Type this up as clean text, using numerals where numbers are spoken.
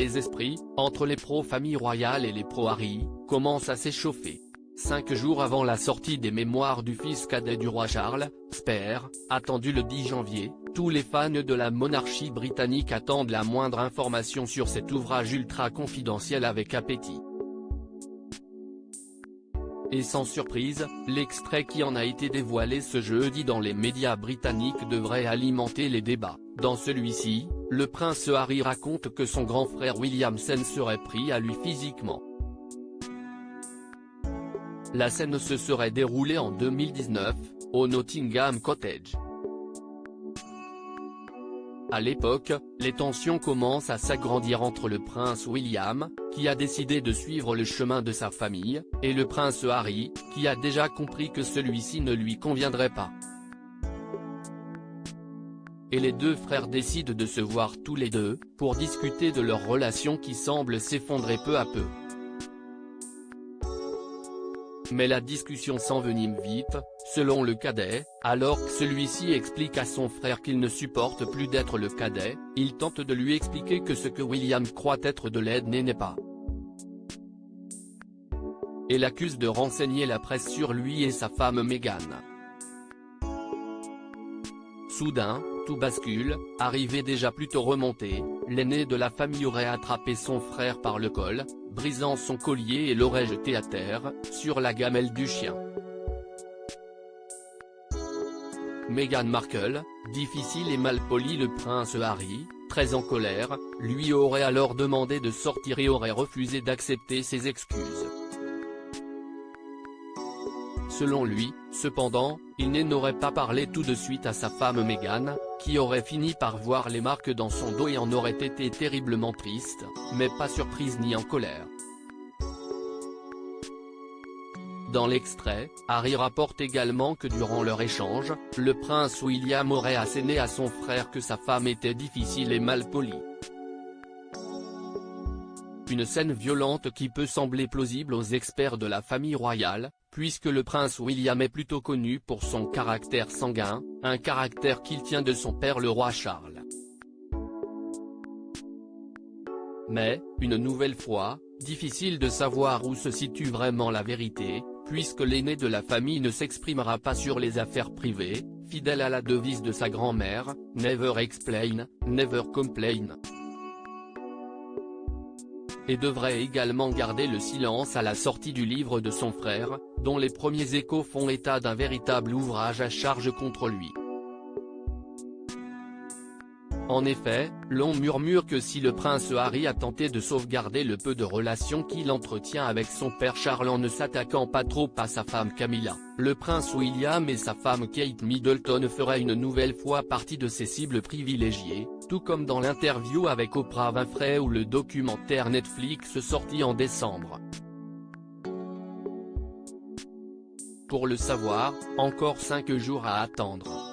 les esprits, entre les pro-famille royale et les pro-Harry, commencent à s'échauffer. 5 jours avant la sortie des mémoires du fils cadet du roi Charles, Spare, attendu le 10 janvier, tous les fans de la monarchie britannique attendent la moindre information sur cet ouvrage ultra confidentiel avec appétit. Et sans surprise, l'extrait qui en a été dévoilé ce jeudi dans les médias britanniques devrait alimenter les débats. Dans celui-ci, le prince Harry raconte que son grand frère William s'en serait pris à lui physiquement. La scène se serait déroulée en 2019, au Nottingham Cottage. À l'époque, les tensions commencent à s'agrandir entre le prince William, qui a décidé de suivre le chemin de sa famille, et le prince Harry, qui a déjà compris que celui-ci ne lui conviendrait pas. Et les deux frères décident de se voir tous les deux, pour discuter de leur relation qui semble s'effondrer peu à peu. Mais la discussion s'envenime vite, selon le cadet, alors que celui-ci explique à son frère qu'il ne supporte plus d'être le cadet, il tente de lui expliquer que ce que William croit être de l'aîné n'est pas. Et l'accuse de renseigner la presse sur lui et sa femme Meghan. Soudain, tout bascule, arrivé déjà plutôt remonté, l'aîné de la famille aurait attrapé son frère par le col, brisant son collier et l'aurait jeté à terre, sur la gamelle du chien. Meghan Markle, difficile et malpoli. Le prince Harry, très en colère, lui aurait alors demandé de sortir et aurait refusé d'accepter ses excuses. Selon lui, cependant, il n'aurait pas parlé tout de suite à sa femme Meghan, qui aurait fini par voir les marques dans son dos et en aurait été terriblement triste, mais pas surprise ni en colère. Dans l'extrait, Harry rapporte également que durant leur échange, le prince William aurait asséné à son frère que sa femme était difficile et malpolie. Une scène violente qui peut sembler plausible aux experts de la famille royale, puisque le prince William est plutôt connu pour son caractère sanguin, un caractère qu'il tient de son père le roi Charles. Mais, une nouvelle fois, difficile de savoir où se situe vraiment la vérité, puisque l'aîné de la famille ne s'exprimera pas sur les affaires privées, fidèle à la devise de sa grand-mère, « Never explain, never complain ». Et devrait également garder le silence à la sortie du livre de son frère, dont les premiers échos font état d'un véritable ouvrage à charge contre lui. En effet, l'on murmure que si le prince Harry a tenté de sauvegarder le peu de relations qu'il entretient avec son père Charles en ne s'attaquant pas trop à sa femme Camilla, le prince William et sa femme Kate Middleton feraient une nouvelle fois partie de ses cibles privilégiées, tout comme dans l'interview avec Oprah Winfrey ou le documentaire Netflix sorti en décembre. Pour le savoir, encore 5 jours à attendre.